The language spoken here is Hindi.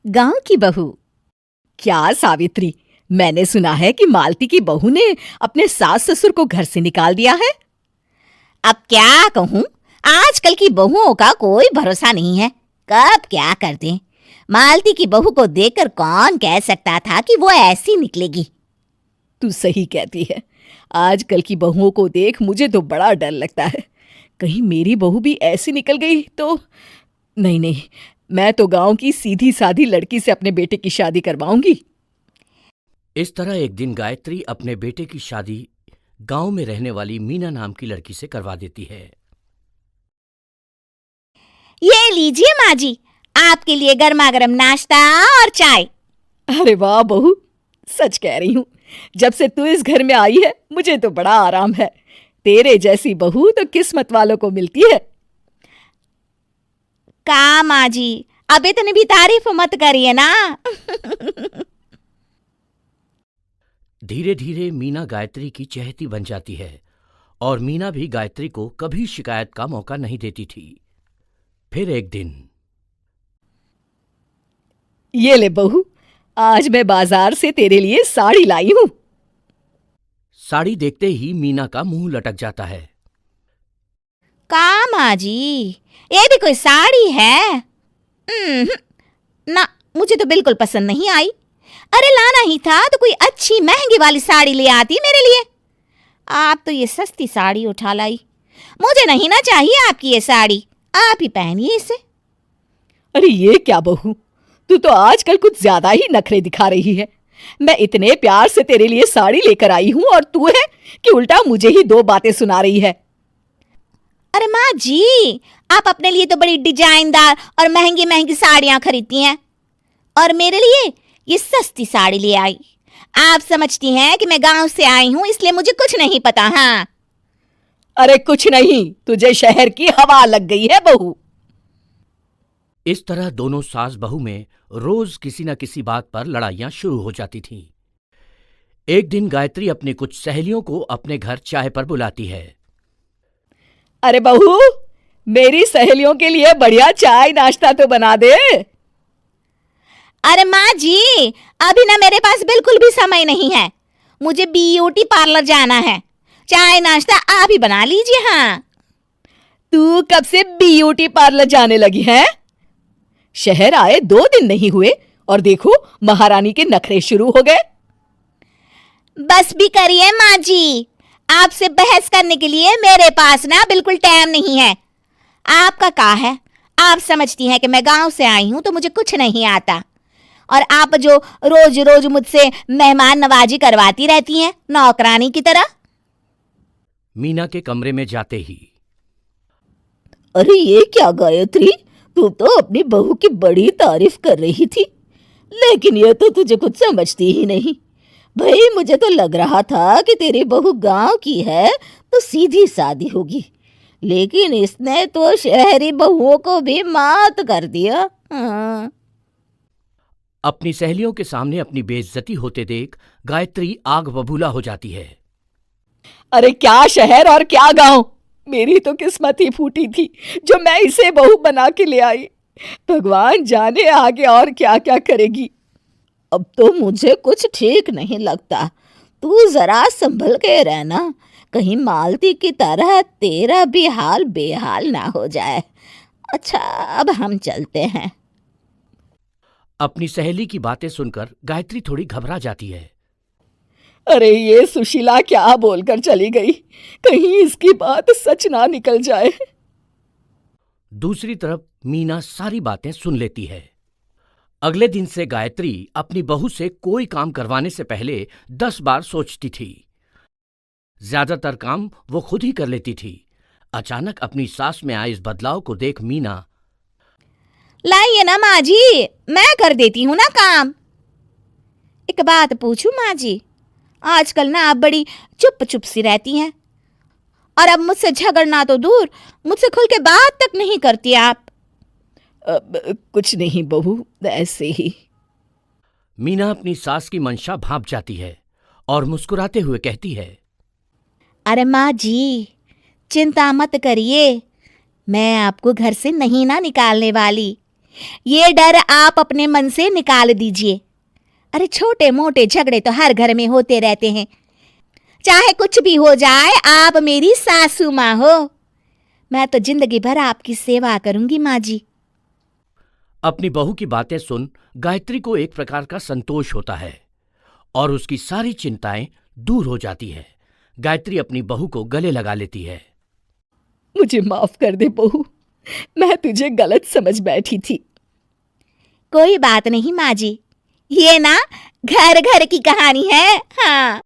गांव की बहू। क्या सावित्री, मैंने सुना है कि मालती की बहू ने अपने सास ससुर को घर से निकाल दिया है। अब क्या कहूं, आजकल की बहुओं का कोई भरोसा नहीं है, कब क्या कर दें। मालती की बहू को देखकर कौन कह सकता था कि वो ऐसी निकलेगी। तू सही कहती है, आजकल की बहुओं को देख मुझे तो बड़ा डर लगता है। कहीं मेरी बहू भी ऐसी निकल गई तो। नहीं, मैं तो गांव की सीधी साधी लड़की से अपने बेटे की शादी करवाऊंगी। इस तरह एक दिन गायत्री अपने बेटे की शादी गांव में रहने वाली मीना नाम की लड़की से करवा देती है। ये लीजिए माँ जी, आपके लिए गर्मा गर्म नाश्ता और चाय। अरे वाह बहू, सच कह रही हूँ, जब से तू इस घर में आई है मुझे तो बड़ा आराम है। तेरे जैसी बहू तो किस्मत वालों को मिलती है। का माँ जी, अब इतनी भी तारीफ मत करिए ना। धीरे धीरे मीना गायत्री की चहेती बन जाती है और मीना भी गायत्री को कभी शिकायत का मौका नहीं देती थी। फिर एक दिन, ये ले बहू, आज मैं बाजार से तेरे लिए साड़ी लाई हूँ। साड़ी देखते ही मीना का मुंह लटक जाता है। का माँ जी, ये भी कोई साड़ी है? ना, मुझे तो बिल्कुल पसंद नहीं आई। अरे लाना ही था तो कोई अच्छी महंगी वाली साड़ी ले आती मेरे लिए। आप तो ये सस्ती साड़ी उठा लाई। मुझे नहीं ना चाहिए आपकी ये साड़ी, आप ही पहनिए इसे। अरे ये क्या बहू, तू तो आजकल कुछ ज्यादा ही नखरे दिखा रही है। मैं इतने प्यार से तेरे लिए साड़ी लेकर आई हूँ और तू है कि उल्टा मुझे ही दो बातें सुना रही है। अरे माँ जी, आप अपने लिए तो बड़ी डिजाइनदार और महंगी महंगी साड़ियां खरीदती हैं और मेरे लिए ये सस्ती साड़ी ले आई। आप समझती हैं कि मैं गांव से आई हूं इसलिए मुझे कुछ नहीं पता। हाँ, अरे कुछ नहीं, तुझे शहर की हवा लग गई है बहू। इस तरह दोनों सास बहू में रोज किसी न किसी बात पर लड़ाइयां शुरू हो जाती थीं। एक दिन गायत्री अपनी कुछ सहेलियों को अपने घर चाय पर बुलाती है। अरे बहू, मेरी सहेलियों के लिए बढ़िया चाय नाश्ता तो बना दे। अरे माँ जी, अभी ना मेरे पास बिल्कुल भी समय नहीं है, मुझे ब्यूटी पार्लर जाना है। चाय नाश्ता आप ही बना लीजिए। हाँ, तू कब से ब्यूटी पार्लर जाने लगी है? शहर आए 2 दिन नहीं हुए और देखो महारानी के नखरे शुरू हो गए। बस भी करिए माँ जी, आपसे बहस करने के लिए मेरे पास ना बिल्कुल टाइम नहीं है। आपका क्या है, आप समझती हैं कि मैं गांव से आई हूं तो मुझे कुछ नहीं आता, और आप जो रोज रोज मुझसे मेहमान नवाजी करवाती रहती हैं नौकरानी की तरह। मीना के कमरे में जाते ही, अरे ये क्या गायत्री, तू तो अपनी बहू की बड़ी तारीफ कर रही थी, लेकिन ये तो तुझे कुछ समझती ही नहीं। भाई मुझे तो लग रहा था कि तेरी बहू गांव की है तो सीधी सादी होगी, लेकिन इसने तो शहरी बहुओं को भी मात कर दिया। हाँ। अपनी सहेलियों के सामने अपनी बेइज्जती होते देख गायत्री आग बबूला हो जाती है। अरे क्या शहर और क्या गांव, मेरी तो किस्मत ही फूटी थी जो मैं इसे बहू बना के ले आई। भगवान जाने आगे और क्या क्या करेगी। अब तो मुझे कुछ ठीक नहीं लगता। तू जरा संभल के रहना, कहीं मालती की तरह तेरा भी हाल बेहाल ना हो जाए। अच्छा, अब हम चलते हैं। अपनी सहेली की बातें सुनकर गायत्री थोड़ी घबरा जाती है। अरे ये सुशीला क्या बोलकर चली गई, कहीं इसकी बात सच ना निकल जाए। दूसरी तरफ मीना सारी बातें सुन लेती है। अगले दिन से गायत्री अपनी बहू से कोई काम करवाने से पहले 10 बार सोचती थी। ज्यादातर काम वो खुद ही कर लेती थी। अचानक अपनी सास में आए इस बदलाव को देख मीना, लाइए ना माँ जी, मैं कर देती हूँ ना काम। एक बात पूछूं माँ जी, आजकल ना आप बड़ी चुप चुप सी रहती हैं और अब मुझसे झगड़ना तो दूर, मुझसे खुल के बात तक नहीं करती आप। कुछ नहीं बहू, ऐसे ही। मीना अपनी सास की मंशा भांप जाती है और मुस्कुराते हुए कहती है, अरे माँ जी, चिंता मत करिए, मैं आपको घर से नहीं ना निकालने वाली। ये डर आप अपने मन से निकाल दीजिए। अरे छोटे मोटे झगड़े तो हर घर में होते रहते हैं। चाहे कुछ भी हो जाए, आप मेरी सासू माँ हो। मैं तो जिंदगी भर आपकी सेवा करूंगी माँ जी। अपनी बहू की बातें सुन गायत्री को एक प्रकार का संतोष होता है और उसकी सारी चिंताएं दूर हो जाती है। गायत्री अपनी बहू को गले लगा लेती है। मुझे माफ कर दे बहू, मैं तुझे गलत समझ बैठी थी। कोई बात नहीं माँ जी, ये ना घर घर की कहानी है। हाँ।